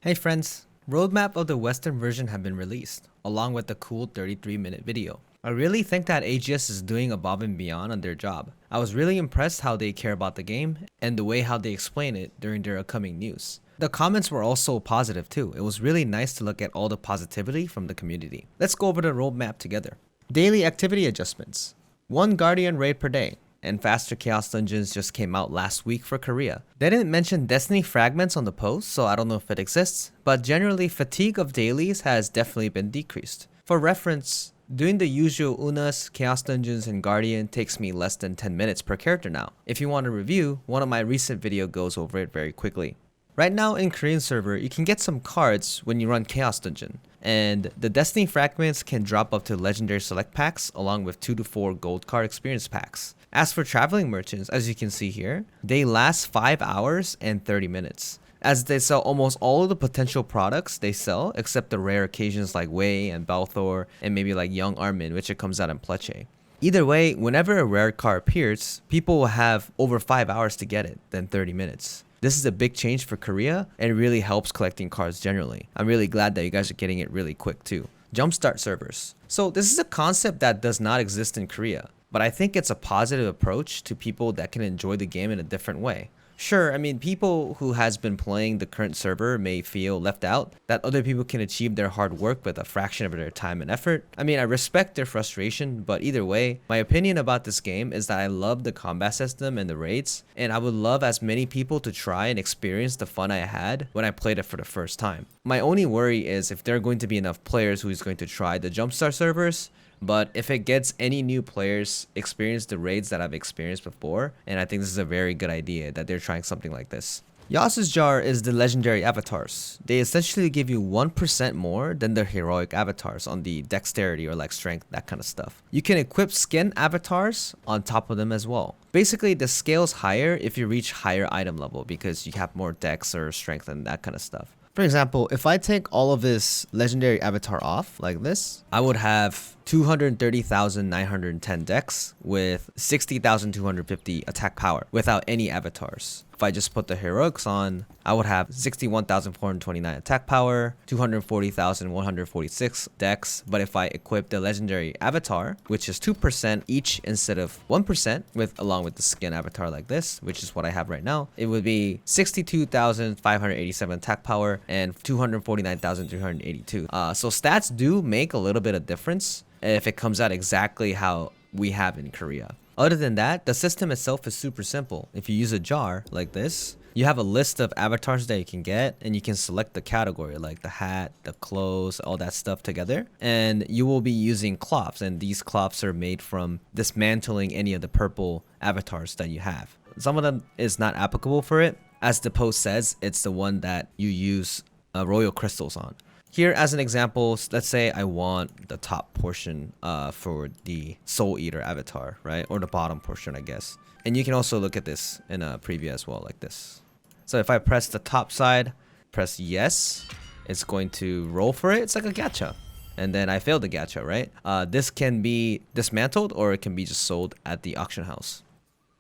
Hey friends, roadmap of the western version have been released, along with the cool 33-minute video. I really think that AGS is doing above and beyond on their job. I was really impressed how they care about the game and the way how they explain it during their upcoming news. The comments were also positive too. It was really nice to look at all the positivity from the community. Let's go over the roadmap together. Daily activity adjustments. 1 Guardian raid per day. And faster Chaos Dungeons just came out last week for Korea. They didn't mention Destiny fragments on the post, so I don't know if it exists, but generally fatigue of dailies has definitely been decreased. For reference, doing the usual Unas, Chaos Dungeons, and Guardian takes me less than 10 minutes per character now. If you want a review, one of my recent videos goes over it very quickly. Right now in Korean server, you can get some cards when you run Chaos Dungeon, and the Destiny fragments can drop up to legendary select packs along with 2 to 4 gold card experience packs. As for traveling merchants, as you can see here, they last 5 hours and 30 minutes. As they sell almost all of the potential products they sell, except the rare occasions like Wei and Balthor, and maybe like Young Armin, which it comes out in Pleche. Either way, whenever a rare card appears, people will have over 5 hours to get it than 30 minutes. This is a big change for Korea, and it really helps collecting cards generally. I'm really glad that you guys are getting it really quick too. Jumpstart servers. So this is a concept that does not exist in Korea, but I think it's a positive approach to people that can enjoy the game in a different way. Sure, I mean, people who has been playing the current server may feel left out, that other people can achieve their hard work with a fraction of their time and effort. I mean, I respect their frustration, but either way, my opinion about this game is that I love the combat system and the raids, and I would love as many people to try and experience the fun I had when I played it for the first time. My only worry is if there are going to be enough players who's going to try the Jumpstart servers, but if it gets any new players experience the raids that I've experienced before, and I think this is a very good idea that they're trying something like this. Yasu's Jar is the legendary avatars. They essentially give you 1% more than the heroic avatars on the dexterity or like strength, that kind of stuff. You can equip skin avatars on top of them as well. Basically, the scale's higher if you reach higher item level because you have more dex or strength and that kind of stuff. For example, if I take all of this legendary avatar off like this, I would have 230,910 dex with 60,250 attack power without any avatars. If I just put the heroics on, I would have 61,429 attack power, 240,146 dex. But if I equip the legendary avatar, which is 2% each instead of 1% along with the skin avatar like this, which is what I have right now, it would be 62,587 attack power and 249,382. So stats do make a little bit of difference if it comes out exactly how we have in Korea. Other than that, the system itself is super simple. If you use a jar like this, you have a list of avatars that you can get, and you can select the category like the hat, the clothes, all that stuff together, and you will be using cloths, and these cloths are made from dismantling any of the purple avatars that you have. Some of them is not applicable for it. As the post says, it's the one that you use royal crystals on. Here, as an example, let's say I want the top portion for the Soul Eater avatar, right? Or the bottom portion, I guess. And you can also look at this in a preview as well, like this. So if I press the top side, press yes, it's going to roll for it. It's like a gacha. And then I failed the gacha, right? This can be dismantled or it can be just sold at the auction house.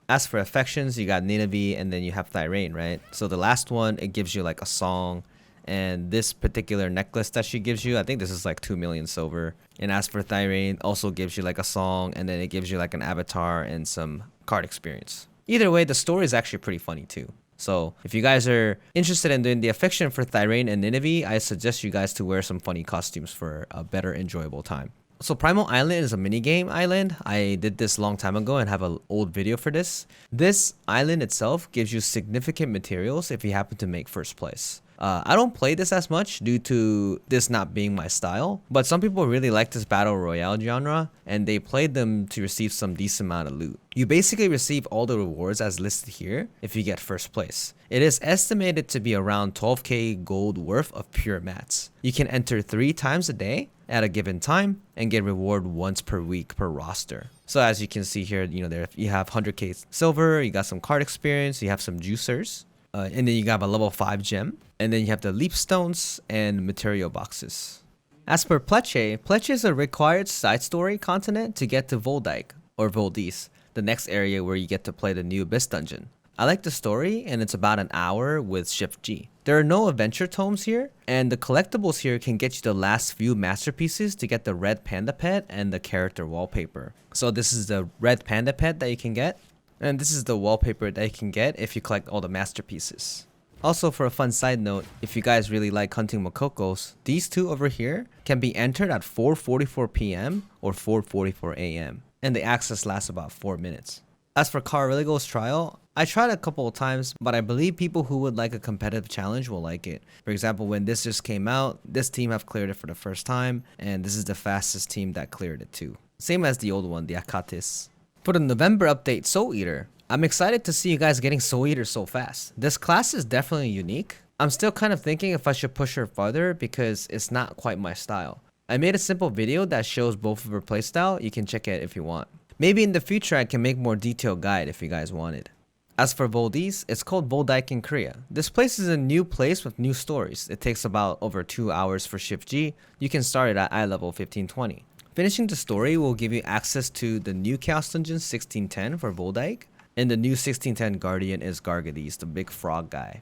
As for affections, you got Nineveh and then you have Thyrain, right? So the last one, it gives you like a song. And this particular necklace that she gives you, I think this is like 2 million silver. And as for Thyrain, also gives you like a song, and then it gives you like an avatar and some card experience. Either way, the story is actually pretty funny too. So if you guys are interested in doing the affection for Thyrain and Nineveh, I suggest you guys to wear some funny costumes for a better enjoyable time. So Primal Island is a minigame island. I did this long time ago and have an old video for this. This island itself gives you significant materials if you happen to make first place. I don't play this as much due to this not being my style, but some people really like this battle royale genre and they played them to receive some decent amount of loot. You basically receive all the rewards as listed here if you get first place. It is estimated to be around 12k gold worth of pure mats. You can enter 3 times a day at a given time and get reward once per week per roster. So as you can see here, there you have 100k silver, you got some card experience, you have some juicers. And then you got a level 5 gem. And then you have the leap stones and material boxes. As for Pleche, Pleche is a required side story continent to get to Voldike, or Voldis, the next area where you get to play the new Abyss dungeon. I like the story, and it's about an hour with Shift G. There are no adventure tomes here, and the collectibles here can get you the last few masterpieces to get the red panda pet and the character wallpaper. So this is the red panda pet that you can get, and this is the wallpaper that you can get if you collect all the masterpieces. Also, for a fun side note, if you guys really like hunting Makokos, these two over here can be entered at 4:44 p.m. or 4:44 a.m. and the access lasts about 4 minutes. As for Cariligo's trial, I tried a couple of times, but I believe people who would like a competitive challenge will like it. For example, when this just came out, this team have cleared it for the first time, and this is the fastest team that cleared it too. Same as the old one, the Akatis. For the November update, Soul Eater, I'm excited to see you guys getting Soul Eater so fast. This class is definitely unique. I'm still kind of thinking if I should push her farther because it's not quite my style. I made a simple video that shows both of her playstyle. You can check it if you want. Maybe in the future I can make more detailed guide if you guys wanted. As for Voldike, it's called Voldike in Korea. This place is a new place with new stories. It takes about over 2 hours for Shift G. You can start it at eye level 1520. Finishing the story will give you access to the new Chaos Dungeon 1610 for Voldike. And the new 1610 Guardian is Gargades, the big frog guy.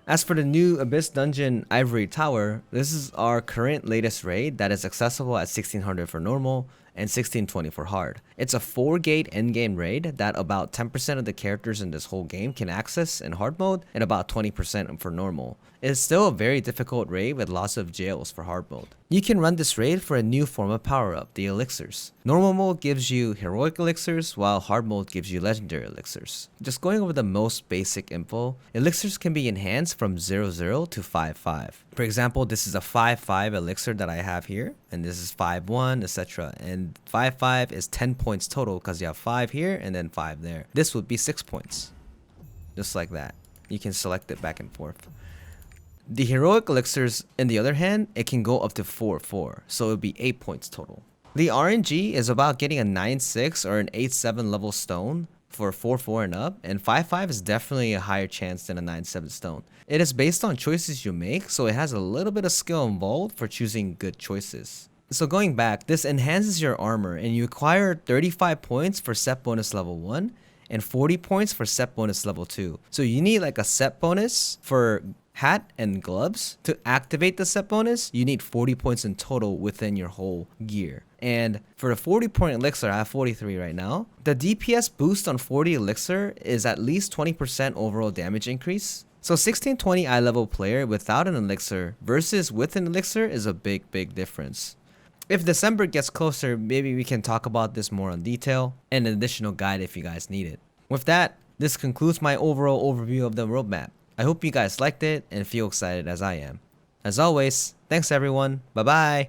As for the new Abyss Dungeon Ivory Tower, this is our current latest raid that is accessible at 1600 for normal and 1620 for hard. It's a 4-gate endgame raid that about 10% of the characters in this whole game can access in hard mode and about 20% for normal. It's still a very difficult raid with lots of jails for hard mode. You can run this raid for a new form of power up, the elixirs. Normal mode gives you heroic elixirs while hard mode gives you legendary elixirs. Just going over the most basic info, elixirs can be enhanced from 0-0 to 5-5. For example, this is a 5-5 elixir that I have here, and this is 5-1, etc. And 5-5 is 10 points total because you have 5 here and then 5 there. This would be 6 points. Just like that. You can select it back and forth. The heroic elixirs, on the other hand, it can go up to 4-4, so it would be 8 points total. The RNG is about getting a 9-6 or an 8-7 level stone for 4-4 and up, and 5-5 is definitely a higher chance than a 9-7 stone. It is based on choices you make, so it has a little bit of skill involved for choosing good choices. So going back, this enhances your armor, and you acquire 35 points for set bonus level 1 and 40 points for set bonus level 2. So you need like a set bonus for hat and gloves. To activate the set bonus, you need 40 points in total within your whole gear. And for the 40 point elixir, I have 43 right now. The DPS boost on 40 elixir is at least 20% overall damage increase. So 1620 eye level player without an elixir versus with an elixir is a big difference. If December gets closer, maybe we can talk about this more in detail and an additional guide if you guys need it. With that, this concludes my overall overview of the roadmap. I hope you guys liked it and feel excited as I am. As always, thanks everyone. Bye bye.